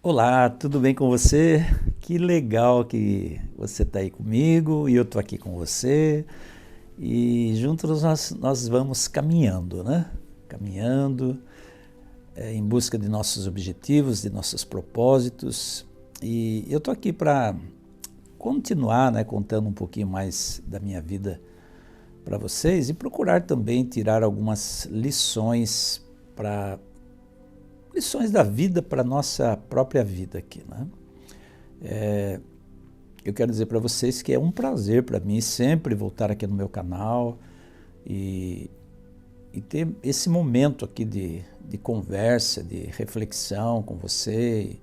Olá, tudo bem com você? Que legal que você está aí comigo e eu estou aqui com você. E juntos nós vamos caminhando, né? Caminhando em busca de nossos objetivos, de nossos propósitos. E eu estou aqui para continuar, né, contando um pouquinho mais da minha vida para vocês e procurar também tirar algumas lições para lições da vida para a nossa própria vida aqui, né? Eu quero dizer para vocês que é um prazer para mim sempre voltar aqui no meu canal e, e ter esse momento aqui de conversa, de reflexão com você.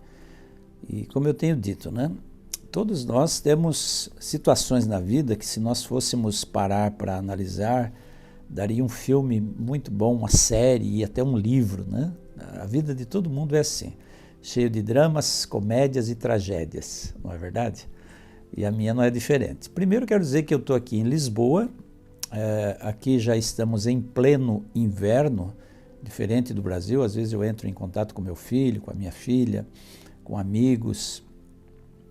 E como eu tenho dito, né? Todos nós temos situações na vida que, se nós fôssemos parar para analisar, daria um filme muito bom, uma série e até um livro, né? A vida de todo mundo é assim, cheio de dramas, comédias e tragédias, não é verdade? E a minha não é diferente. Primeiro quero dizer que eu estou aqui em Lisboa, aqui já estamos em pleno inverno, diferente do Brasil. Às vezes eu entro em contato com meu filho, com a minha filha, com amigos,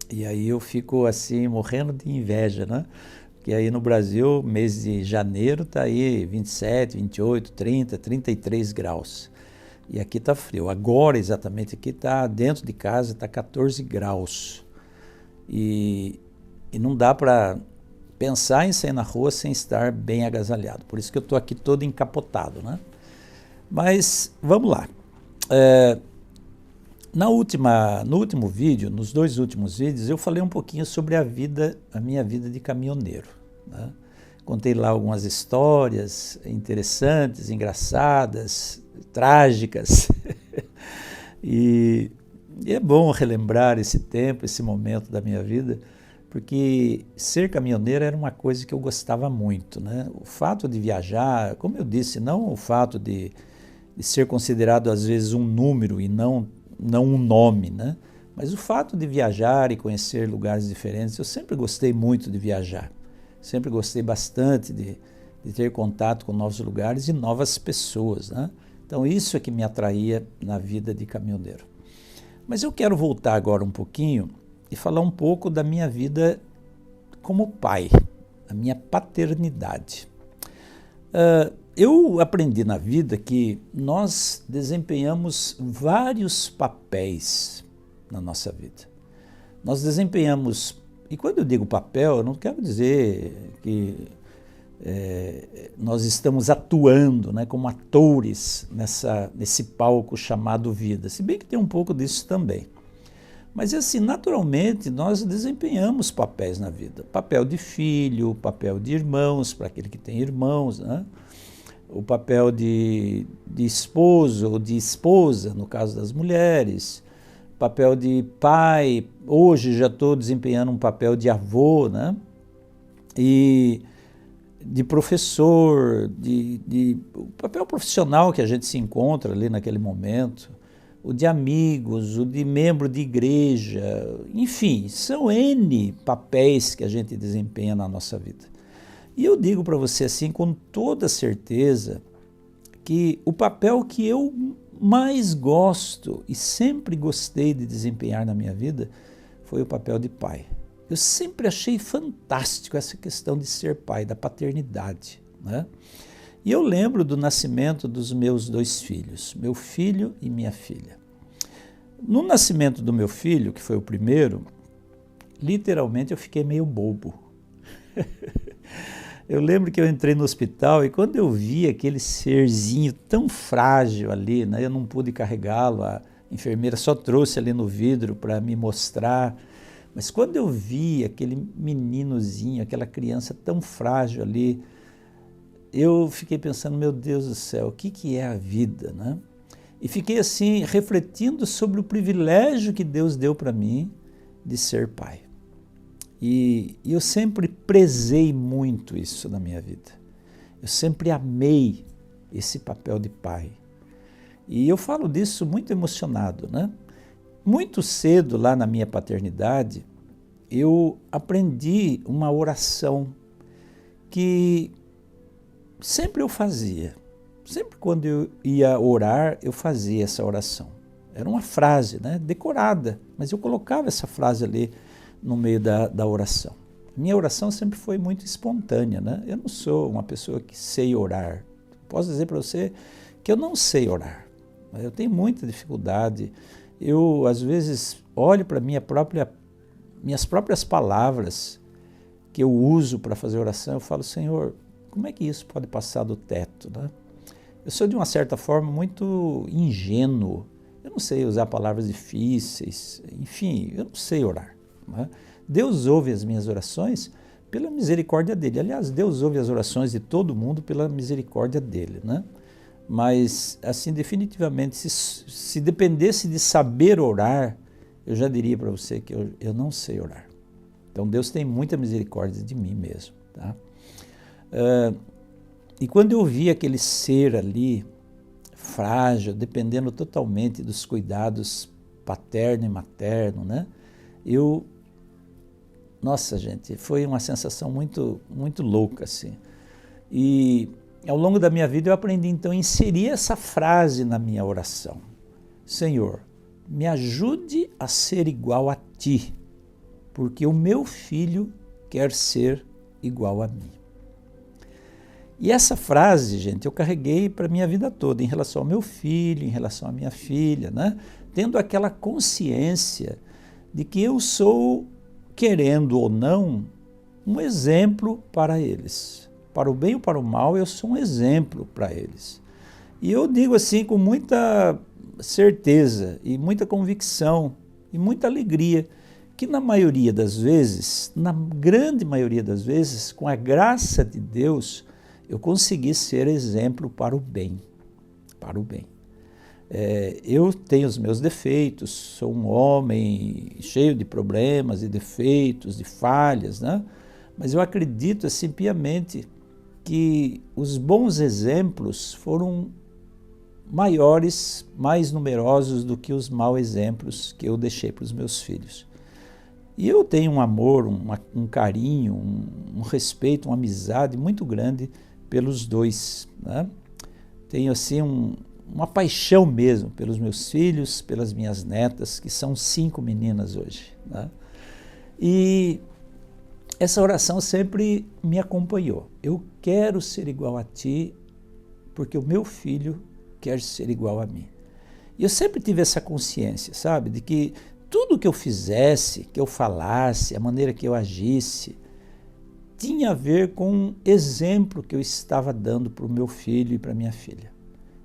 e aí eu fico assim morrendo de inveja, né? Porque aí no Brasil, mês de janeiro, está aí 27, 28, 30, 33 graus. E aqui está frio. Agora, exatamente, aqui está dentro de casa, está 14 graus. E não dá para pensar em sair na rua sem estar bem agasalhado. Por isso que eu estou aqui todo encapotado, né? Mas vamos lá. No último vídeo, nos dois últimos vídeos, eu falei um pouquinho sobre a minha vida de caminhoneiro, né? Contei lá algumas histórias interessantes, engraçadas, trágicas. E é bom relembrar esse tempo, esse momento da minha vida, porque ser caminhoneiro era uma coisa que eu gostava muito, né? O fato de viajar, como eu disse, não o fato de ser considerado às vezes um número e não um nome, né? Mas o fato de viajar e conhecer lugares diferentes, eu sempre gostei muito de viajar. Sempre gostei bastante de ter contato com novos lugares e novas pessoas, né? Então isso é que me atraía na vida de caminhoneiro. Mas eu quero voltar agora um pouquinho e falar um pouco da minha vida como pai, a minha paternidade. Eu aprendi na vida que nós desempenhamos vários papéis na nossa vida. Nós desempenhamos, e quando eu digo papel, eu não quero dizer que nós estamos atuando, né, como atores nesse palco chamado vida, se bem que tem um pouco disso também. Mas assim, naturalmente, nós desempenhamos papéis na vida. Papel de filho, papel de irmãos, para aquele que tem irmãos, né? O papel de esposo ou de esposa, no caso das mulheres, papel de pai, hoje já estou desempenhando um papel de avô, né? E de professor, o papel profissional que a gente se encontra ali naquele momento, o de amigos, o de membro de igreja, enfim, são N papéis que a gente desempenha na nossa vida. E eu digo para você assim com toda certeza que o papel que eu mais gosto e sempre gostei de desempenhar na minha vida foi o papel de pai. Eu sempre achei fantástico essa questão de ser pai, da paternidade, né? E eu lembro do nascimento dos meus dois filhos, meu filho e minha filha. No nascimento do meu filho, que foi o primeiro, literalmente eu fiquei meio bobo. Eu lembro que eu entrei no hospital e quando eu vi aquele serzinho tão frágil ali, né, eu não pude carregá-lo, a enfermeira só trouxe ali no vidro para me mostrar. Mas quando eu vi aquele meninozinho, aquela criança tão frágil ali, eu fiquei pensando, meu Deus do céu, o que é a vida, né? E fiquei assim, refletindo sobre o privilégio que Deus deu para mim de ser pai. E eu sempre prezei muito isso na minha vida. Eu sempre amei esse papel de pai. E eu falo disso muito emocionado, né? Muito cedo lá na minha paternidade, eu aprendi uma oração que sempre eu fazia. Sempre quando eu ia orar, eu fazia essa oração. Era uma frase, né, decorada, mas eu colocava essa frase ali no meio da oração. Minha oração sempre foi muito espontânea, né? Eu não sou uma pessoa que sei orar. Posso dizer para você que eu não sei orar. Eu tenho muita dificuldade. Eu, às vezes, olho para minhas próprias palavras que eu uso para fazer oração, eu falo, Senhor, como é que isso pode passar do teto, né? Eu sou, de uma certa forma, muito ingênuo. Eu não sei usar palavras difíceis, enfim, eu não sei orar, né? Deus ouve as minhas orações pela misericórdia dele. Aliás, Deus ouve as orações de todo mundo pela misericórdia dele, né? Mas, assim, definitivamente, se dependesse de saber orar, eu já diria para você que eu não sei orar. Então, Deus tem muita misericórdia de mim mesmo, tá? E quando eu vi aquele ser ali, frágil, dependendo totalmente dos cuidados paterno e materno, né? Nossa, gente, foi uma sensação muito, muito louca, assim. E ao longo da minha vida eu aprendi, então, a inserir essa frase na minha oração. Senhor, me ajude a ser igual a Ti, porque o meu filho quer ser igual a mim. E essa frase, gente, eu carreguei para a minha vida toda, em relação ao meu filho, em relação à minha filha, né? Tendo aquela consciência de que eu sou, querendo ou não, um exemplo para eles. Para o bem ou para o mal, eu sou um exemplo para eles. E eu digo assim com muita certeza e muita convicção e muita alegria, que na maioria das vezes, na grande maioria das vezes, com a graça de Deus, eu consegui ser exemplo para o bem, para o bem. Eu tenho os meus defeitos, sou um homem cheio de problemas, de defeitos, de falhas, né? Mas eu acredito assim piamente que os bons exemplos foram maiores, mais numerosos do que os maus exemplos que eu deixei para os meus filhos. E eu tenho um amor, um carinho, um respeito, uma amizade muito grande pelos dois, né? Tenho assim uma paixão mesmo pelos meus filhos, pelas minhas netas, que são 5 meninas hoje, né? E essa oração sempre me acompanhou. Eu quero ser igual a Ti, porque o meu filho quer ser igual a mim. E eu sempre tive essa consciência, sabe, de que tudo que eu fizesse, que eu falasse, a maneira que eu agisse, tinha a ver com um exemplo que eu estava dando para o meu filho e para a minha filha.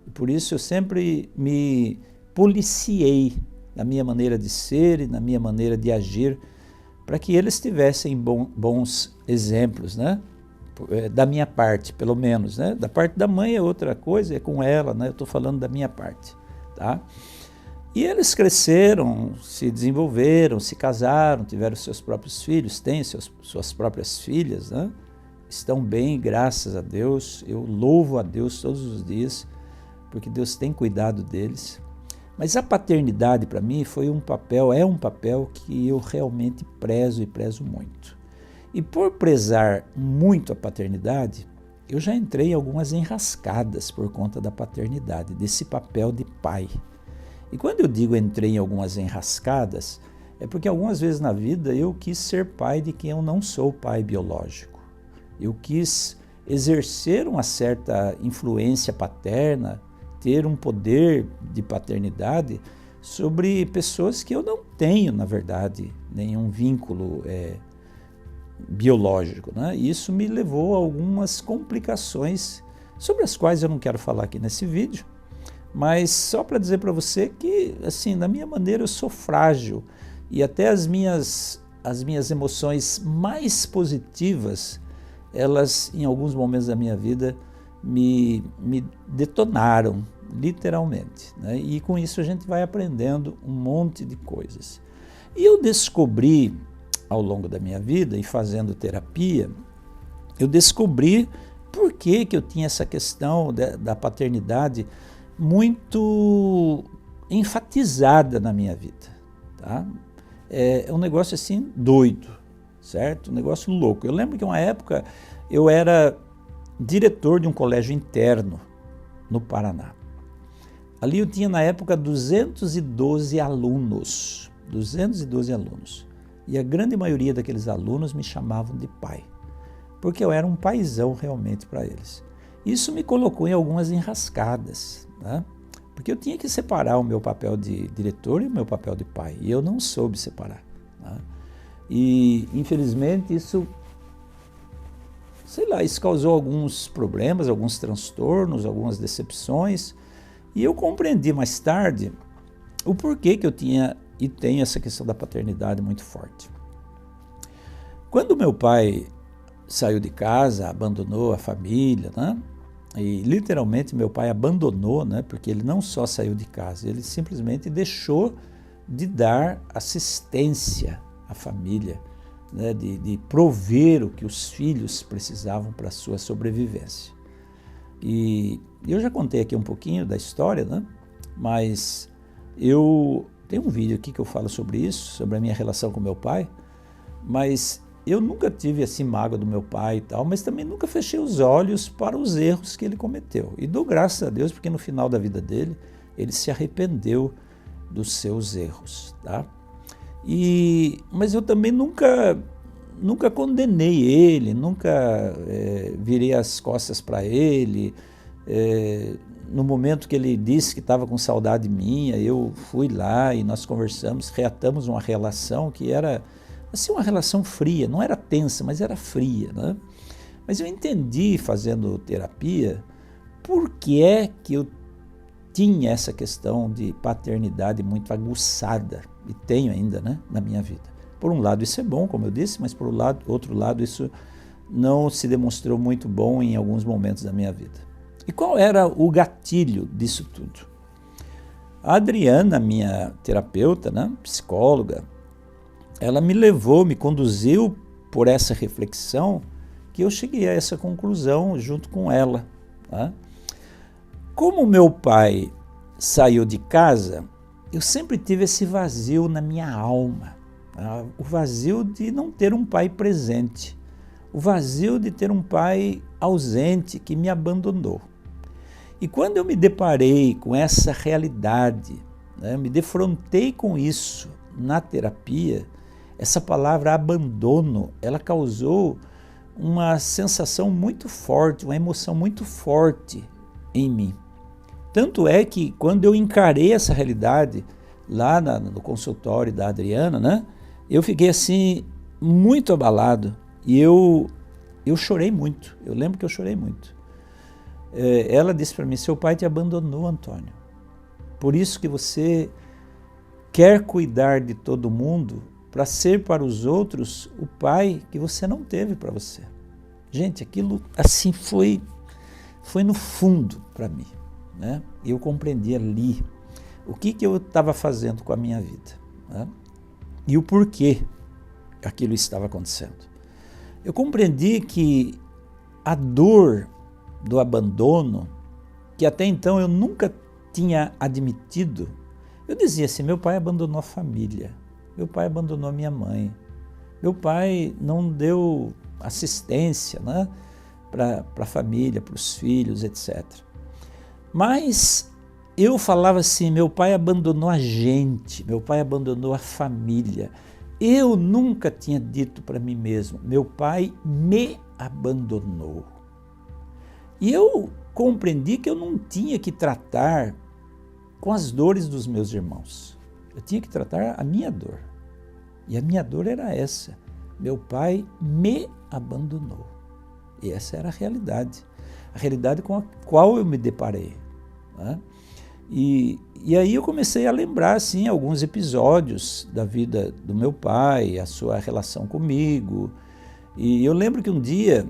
E por isso eu sempre me policiei na minha maneira de ser e na minha maneira de agir, para que eles tivessem bons exemplos, né? Da minha parte, pelo menos, né? Da parte da mãe é outra coisa, é com ela, né? Eu estou falando da minha parte, tá? E eles cresceram, se desenvolveram, se casaram, tiveram seus próprios filhos, têm suas próprias filhas, né? Estão bem, graças a Deus. Eu louvo a Deus todos os dias, porque Deus tem cuidado deles. Mas a paternidade para mim é um papel que eu realmente prezo e prezo muito. E por prezar muito a paternidade, eu já entrei em algumas enrascadas por conta da paternidade, desse papel de pai. E quando eu digo entrei em algumas enrascadas, é porque algumas vezes na vida eu quis ser pai de quem eu não sou pai biológico. Eu quis exercer uma certa influência paterna, ter um poder de paternidade sobre pessoas que eu não tenho, na verdade, nenhum vínculo biológico, né? E isso me levou a algumas complicações, sobre as quais eu não quero falar aqui nesse vídeo, mas só para dizer para você que, assim, da minha maneira eu sou frágil e até as minhas emoções mais positivas, elas em alguns momentos da minha vida me detonaram, literalmente, né? E com isso a gente vai aprendendo um monte de coisas. E eu descobri, ao longo da minha vida e fazendo terapia, eu descobri por que eu tinha essa questão da paternidade muito enfatizada na minha vida, tá? É um negócio assim doido, certo? Um negócio louco. Eu lembro que uma época eu era diretor de um colégio interno no Paraná. Ali eu tinha na época 212 alunos, 212 alunos. E a grande maioria daqueles alunos me chamavam de pai, porque eu era um paizão realmente para eles. Isso me colocou em algumas enrascadas, né? Porque eu tinha que separar o meu papel de diretor e o meu papel de pai, e eu não soube separar, né? E infelizmente isso, sei lá, isso causou alguns problemas, alguns transtornos, algumas decepções, e eu compreendi mais tarde o porquê que eu tinha e tenho essa questão da paternidade muito forte. Quando meu pai saiu de casa, abandonou a família, né? E literalmente meu pai abandonou, né? Porque ele não só saiu de casa, ele simplesmente deixou de dar assistência à família, né? De prover o que os filhos precisavam para a sua sobrevivência. E eu já contei aqui um pouquinho da história, né? Mas eu tenho um vídeo aqui que eu falo sobre isso, sobre a minha relação com meu pai, mas eu nunca tive assim mágoa do meu pai e tal, mas também nunca fechei os olhos para os erros que ele cometeu. E dou graças a Deus porque no final da vida dele, ele se arrependeu dos seus erros, tá? Mas eu também nunca condenei ele, nunca virei as costas para ele. No momento que ele disse que estava com saudade minha, eu fui lá e nós conversamos, reatamos uma relação que era assim, uma relação fria, não era tensa, mas era fria, né? Mas eu entendi, fazendo terapia, por que é que eu tinha essa questão de paternidade muito aguçada, e tenho ainda, né, na minha vida. Por um lado isso é bom, como eu disse, mas por outro lado isso não se demonstrou muito bom em alguns momentos da minha vida. E qual era o gatilho disso tudo? A Adriana, minha terapeuta, né, psicóloga, ela me levou, me conduziu por essa reflexão que eu cheguei a essa conclusão junto com ela, tá? Como meu pai saiu de casa, eu sempre tive esse vazio na minha alma, tá? O vazio de não ter um pai presente, o vazio de ter um pai ausente que me abandonou. E quando eu me deparei com essa realidade, né, me defrontei com isso na terapia, essa palavra abandono, ela causou uma sensação muito forte, uma emoção muito forte em mim. Tanto é que quando eu encarei essa realidade lá no consultório da Adriana, né, eu fiquei assim muito abalado e eu chorei muito, eu lembro que eu chorei muito. Ela disse para mim, seu pai te abandonou, Antônio, por isso que você quer cuidar de todo mundo para ser para os outros o pai que você não teve para você. Gente, aquilo assim foi no fundo para mim, né? Eu compreendi ali o que eu estava fazendo com a minha vida, né? E o porquê aquilo estava acontecendo. Eu compreendi que a dor do abandono, que até então eu nunca tinha admitido, eu dizia assim, meu pai abandonou a família, meu pai abandonou a minha mãe, meu pai não deu assistência, né, para a família, para os filhos, etc. Mas eu falava assim, meu pai abandonou a gente, meu pai abandonou a família. Eu nunca tinha dito para mim mesmo, meu pai me abandonou. E eu compreendi que eu não tinha que tratar com as dores dos meus irmãos. Eu tinha que tratar a minha dor. E a minha dor era essa. Meu pai me abandonou. E essa era a realidade com a qual eu me deparei, né? E aí eu comecei a lembrar assim, alguns episódios da vida do meu pai, a sua relação comigo. E eu lembro que um dia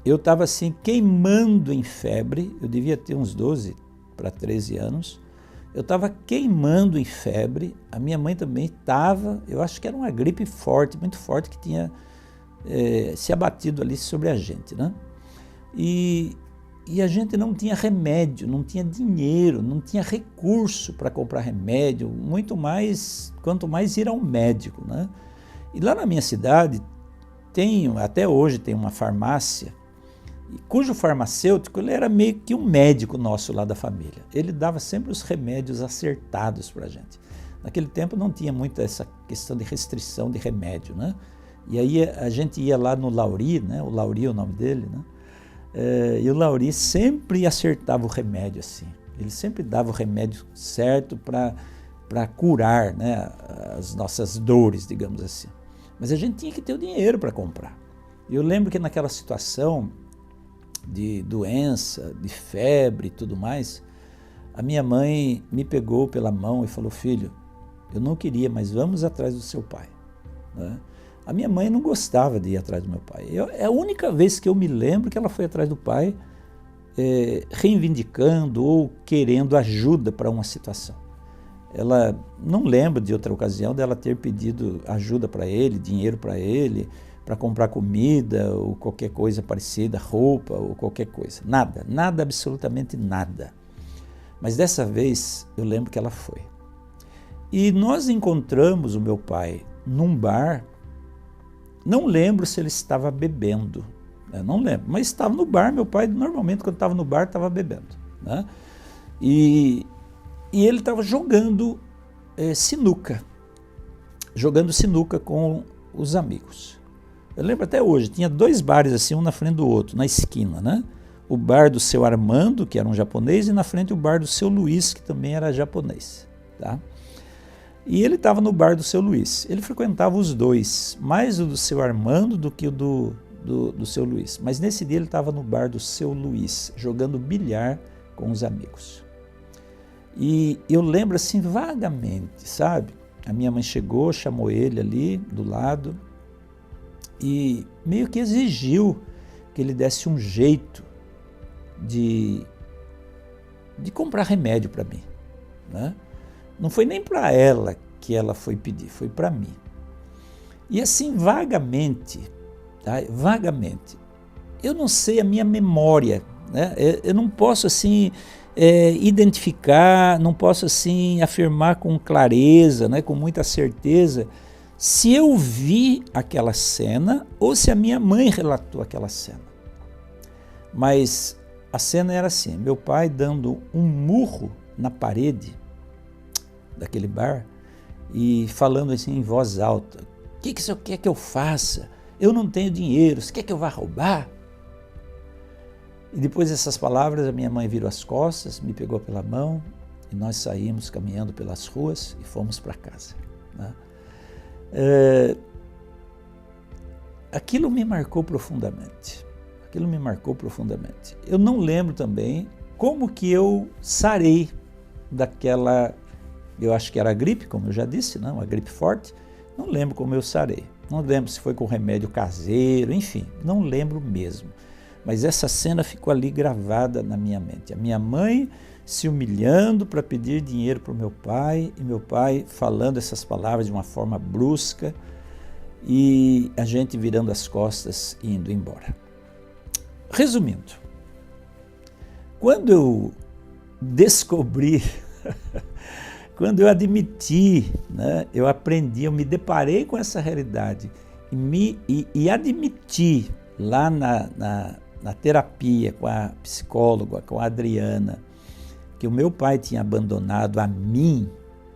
eu estava assim queimando em febre, eu devia ter uns 12 para 13 anos, eu estava queimando em febre, a minha mãe também estava, eu acho que era uma gripe forte, muito forte, que tinha se abatido ali sobre a gente, né? E a gente não tinha remédio, não tinha dinheiro, não tinha recurso para comprar remédio, muito mais, quanto mais ir ao médico, né? E lá na minha cidade, até hoje tem uma farmácia, cujo farmacêutico ele era meio que um médico nosso lá da família. Ele dava sempre os remédios acertados para a gente. Naquele tempo não tinha muito essa questão de restrição de remédio, né? E aí a gente ia lá no Lauri, né? O Lauri é o nome dele, né? E o Lauri sempre acertava o remédio assim. Ele sempre dava o remédio certo para curar, né, as nossas dores, digamos assim. Mas a gente tinha que ter o dinheiro para comprar. Eu lembro que naquela situação de doença, de febre e tudo mais, a minha mãe me pegou pela mão e falou: filho, eu não queria, mas vamos atrás do seu pai, né? A minha mãe não gostava de ir atrás do meu pai. É a única vez que eu me lembro que ela foi atrás do pai, reivindicando ou querendo ajuda para uma situação. Ela não lembra de outra ocasião dela ter pedido ajuda para ele, dinheiro para ele, para comprar comida ou qualquer coisa parecida, roupa ou qualquer coisa. Nada, nada, absolutamente nada. Mas dessa vez eu lembro que ela foi. E nós encontramos o meu pai num bar. Não lembro se ele estava bebendo, né? Não lembro, mas estava no bar. Meu pai normalmente quando estava no bar estava bebendo, né? E ele estava jogando sinuca com os amigos. Eu lembro até hoje, tinha 2 bares assim, um na frente do outro, na esquina, né? O bar do seu Armando, que era um japonês, e na frente o bar do seu Luiz, que também era japonês, tá? E ele estava no bar do seu Luiz. Ele frequentava os dois, mais o do seu Armando do que o do seu Luiz. Mas nesse dia ele estava no bar do seu Luiz, jogando bilhar com os amigos. E eu lembro assim vagamente, sabe? A minha mãe chegou, chamou ele ali do lado e meio que exigiu que ele desse um jeito de comprar remédio para mim, né? Não foi nem para ela que ela foi pedir, foi para mim. E assim, vagamente, tá? Vagamente, eu não sei a minha memória, né? Eu não posso assim identificar, não posso assim afirmar com clareza, né? Com muita certeza, se eu vi aquela cena ou se a minha mãe relatou aquela cena. Mas a cena era assim, meu pai dando um murro na parede daquele bar e falando assim em voz alta: o que o senhor quer que eu faça? Eu não tenho dinheiro, você quer que eu vá roubar? E depois dessas palavras a minha mãe virou as costas, me pegou pela mão e nós saímos caminhando pelas ruas e fomos para casa, né? Aquilo me marcou profundamente, Eu não lembro também como que eu sarei daquela. Eu acho que era gripe, como eu já disse, né? Uma gripe forte. Não lembro como eu sarei. Não lembro se foi com remédio caseiro, enfim, não lembro mesmo. Mas essa cena ficou ali gravada na minha mente. A minha mãe se humilhando para pedir dinheiro para o meu pai, e meu pai falando essas palavras de uma forma brusca, e a gente virando as costas e indo embora. Resumindo, quando eu descobri... Quando eu admiti, né, eu aprendi, eu me deparei com essa realidade e admiti lá na terapia com a psicóloga, com a Adriana, que o meu pai tinha abandonado a mim,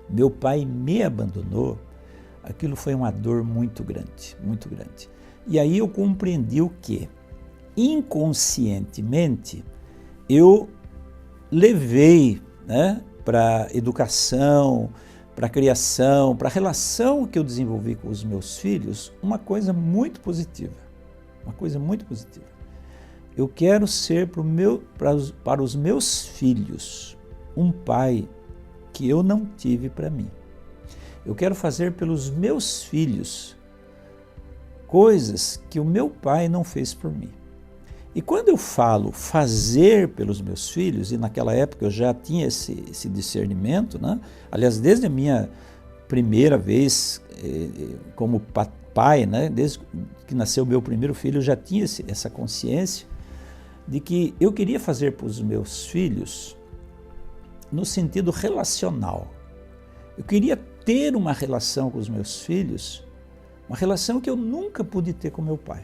meu pai me abandonou, aquilo foi uma dor muito grande, muito grande. E aí eu compreendi o que? Inconscientemente, eu levei, né, para a educação, para a criação, para a relação que eu desenvolvi com os meus filhos, uma coisa muito positiva. Eu quero ser para os meus filhos um pai que eu não tive para mim. Eu quero fazer pelos meus filhos coisas que o meu pai não fez por mim. E quando eu falo fazer pelos meus filhos, e naquela época eu já tinha esse discernimento, né? Aliás, desde a minha primeira vez como pai, né? Desde que nasceu meu primeiro filho, eu já tinha essa consciência de que eu queria fazer para os meus filhos no sentido relacional. Eu queria ter uma relação com os meus filhos, uma relação que eu nunca pude ter com meu pai.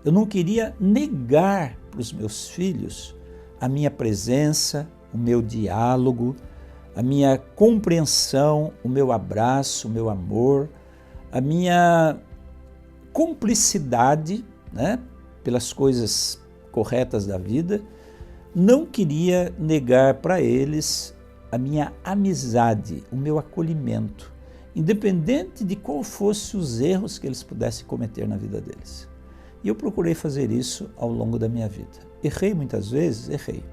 Eu não queria negar para os meus filhos a minha presença, o meu diálogo, a minha compreensão, o meu abraço, o meu amor, a minha cumplicidade, né, pelas coisas corretas da vida. Não queria negar para eles a minha amizade, o meu acolhimento, independente de qual fossem os erros que eles pudessem cometer na vida deles. E eu procurei fazer isso ao longo da minha vida. Errei muitas vezes? Errei.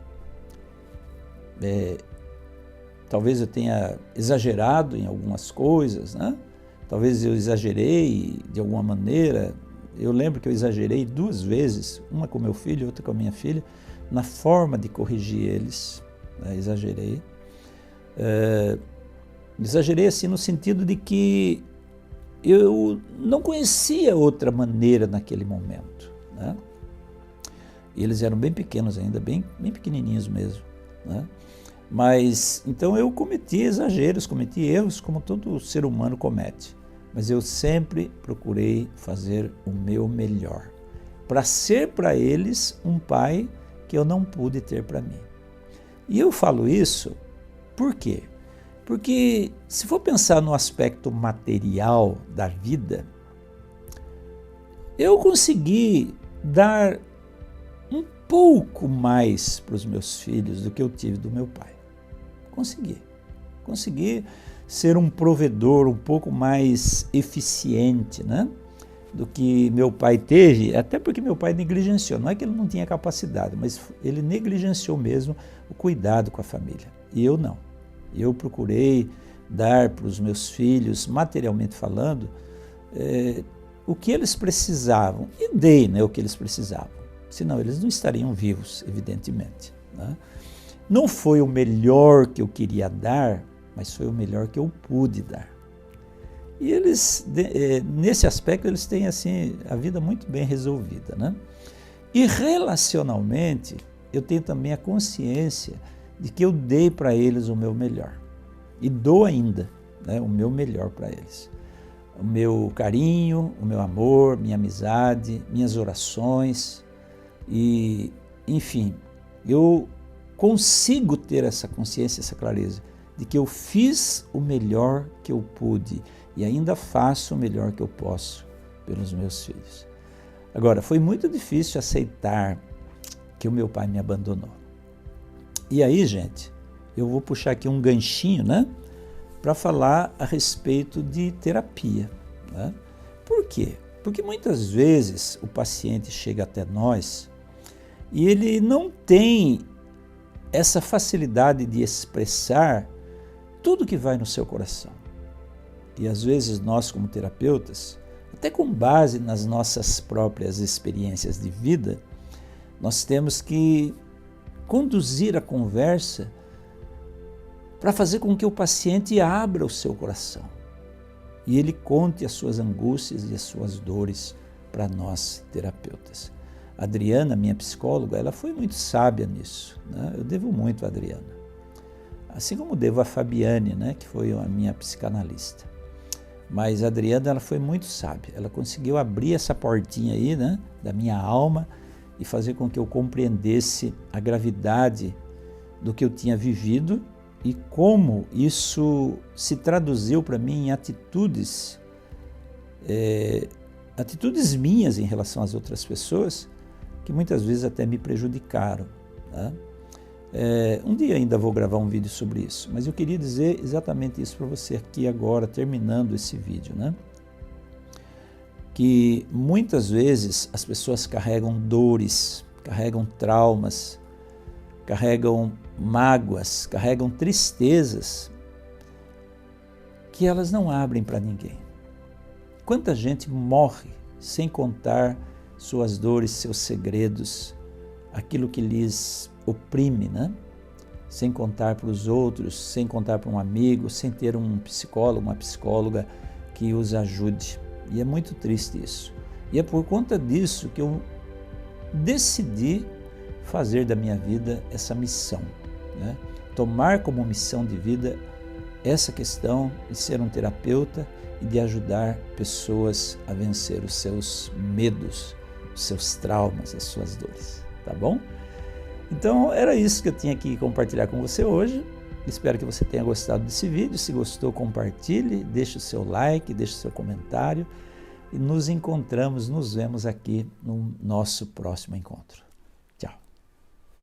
Talvez eu tenha exagerado em algumas coisas, né? Talvez eu exagerei de alguma maneira. Eu lembro que eu exagerei 2 vezes, uma com meu filho e outra com a minha filha, na forma de corrigir eles. Exagerei. Exagerei assim no sentido de que eu não conhecia outra maneira naquele momento, né? E eles eram bem pequenos ainda, bem pequenininhos mesmo, né? Mas, então eu cometi exageros, cometi erros como todo ser humano comete, mas eu sempre procurei fazer o meu melhor, para ser para eles um pai que eu não pude ter para mim. E eu falo isso por quê? Porque se for pensar no aspecto material da vida, eu consegui dar um pouco mais para os meus filhos do que eu tive do meu pai. Consegui ser um provedor um pouco mais eficiente, né, do que meu pai teve, até porque meu pai negligenciou. Não é que ele não tinha capacidade, mas ele negligenciou mesmo o cuidado com a família. E eu não. Eu procurei dar para os meus filhos, materialmente falando, o que eles precisavam. E dei, né, o que eles precisavam. Senão eles não estariam vivos, evidentemente, né? Não foi o melhor que eu queria dar, mas foi o melhor que eu pude dar. E eles, nesse aspecto, eles têm assim, a vida muito bem resolvida, né? E relacionalmente, eu tenho também a consciência de que eu dei para eles o meu melhor. E dou ainda, né, o meu melhor para eles. O meu carinho, o meu amor, minha amizade, minhas orações. E, enfim, eu consigo ter essa consciência, essa clareza, de que eu fiz o melhor que eu pude e ainda faço o melhor que eu posso pelos meus filhos. Agora, foi muito difícil aceitar que o meu pai me abandonou. E aí, gente, eu vou puxar aqui um ganchinho, né, para falar a respeito de terapia, né? Por quê? Porque muitas vezes o paciente chega até nós e ele não tem essa facilidade de expressar tudo que vai no seu coração. E às vezes nós, como terapeutas, até com base nas nossas próprias experiências de vida, nós temos que conduzir a conversa para fazer com que o paciente abra o seu coração e ele conte as suas angústias e as suas dores para nós, terapeutas. A Adriana, minha psicóloga, ela foi muito sábia nisso, né? Eu devo muito a Adriana. Assim como devo a Fabiane, né, que foi a minha psicanalista. Mas a Adriana, ela foi muito sábia. Ela conseguiu abrir essa portinha aí, né, da minha alma e fazer com que eu compreendesse a gravidade do que eu tinha vivido e como isso se traduziu para mim em atitudes minhas em relação às outras pessoas, que muitas vezes até me prejudicaram, né? Um dia ainda vou gravar um vídeo sobre isso, mas eu queria dizer exatamente isso para você aqui agora, terminando esse vídeo, né? Que muitas vezes as pessoas carregam dores, carregam traumas, carregam mágoas, carregam tristezas que elas não abrem para ninguém. Quanta gente morre sem contar suas dores, seus segredos, aquilo que lhes oprime, né? Sem contar para os outros, sem contar para um amigo, sem ter um psicólogo, uma psicóloga que os ajude. E é muito triste isso. E é por conta disso que eu decidi fazer da minha vida essa missão, né? Tomar como missão de vida essa questão de ser um terapeuta e de ajudar pessoas a vencer os seus medos, os seus traumas, as suas dores, tá bom? Então, era isso que eu tinha que compartilhar com você hoje. Espero que você tenha gostado desse vídeo. Se gostou, compartilhe, deixe o seu like, deixe o seu comentário. E nos vemos aqui no nosso próximo encontro.